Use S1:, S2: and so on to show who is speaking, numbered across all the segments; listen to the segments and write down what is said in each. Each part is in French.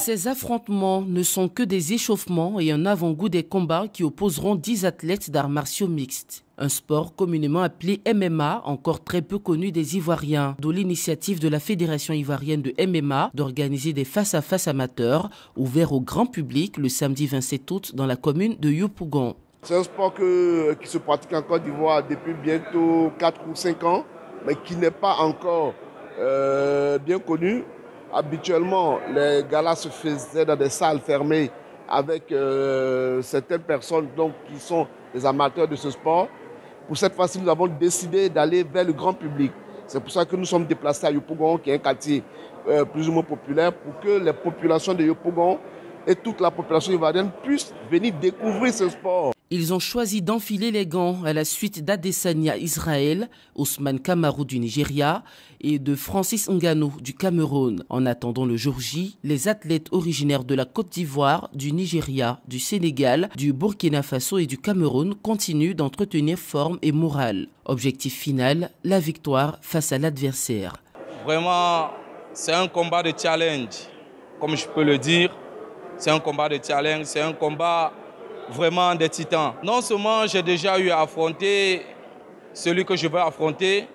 S1: Ces affrontements ne sont que des échauffements et un avant-goût des combats qui opposeront 10 athlètes d'arts martiaux mixtes. Un sport communément appelé MMA, encore très peu connu des Ivoiriens, d'où l'initiative de la Fédération ivoirienne de MMA d'organiser des face-à-face amateurs ouverts au grand public le samedi 27 août dans la commune de Yopougon.
S2: C'est un sport qui se pratique en Côte d'Ivoire depuis bientôt 4 ou 5 ans, mais qui n'est pas encore bien connu. Habituellement, les galas se faisaient dans des salles fermées avec certaines personnes qui sont des amateurs de ce sport. Pour cette fois-ci, nous avons décidé d'aller vers le grand public. C'est pour ça que nous sommes déplacés à Yopougon, qui est un quartier plus ou moins populaire, pour que les populations de Yopougon et toute la population ivoirienne puissent venir découvrir ce sport.
S1: Ils ont choisi d'enfiler les gants à la suite d'Adesanya Israël, Ousmane Kamaru du Nigeria et de Francis Ngannou du Cameroun. En attendant le jour J, les athlètes originaires de la Côte d'Ivoire, du Nigeria, du Sénégal, du Burkina Faso et du Cameroun continuent d'entretenir forme et morale. Objectif final, la victoire face à l'adversaire.
S3: Vraiment, c'est un combat de challenge, comme je peux le dire. C'est un combat de challenge, c'est un combat vraiment des titans. Non seulement j'ai déjà eu à affronter celui que je veux affronter,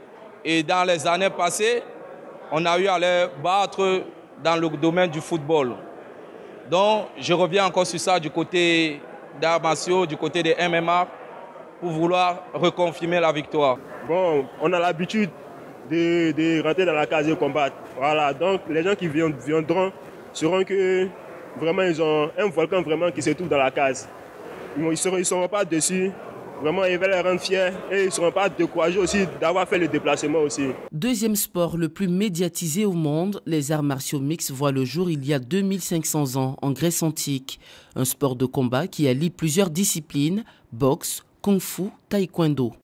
S3: et dans les années passées, on a eu à les battre dans le domaine du football. Donc je reviens encore sur ça du côté d'arts martiaux, du côté des MMA, pour vouloir reconfirmer la victoire.
S4: Bon, on a l'habitude de rentrer dans la case et combattre. Voilà, donc les gens qui viendront sauront que vraiment ils ont un volcan vraiment qui se trouve dans la case. Ils ne seront pas dessus. Vraiment, ils veulent les rendre fiers et ils ne seront pas découragés aussi d'avoir fait le déplacement aussi.
S1: Deuxième sport le plus médiatisé au monde, les arts martiaux mixtes voient le jour il y a 2500 ans en Grèce antique. Un sport de combat qui allie plusieurs disciplines, boxe, kung-fu, taekwondo.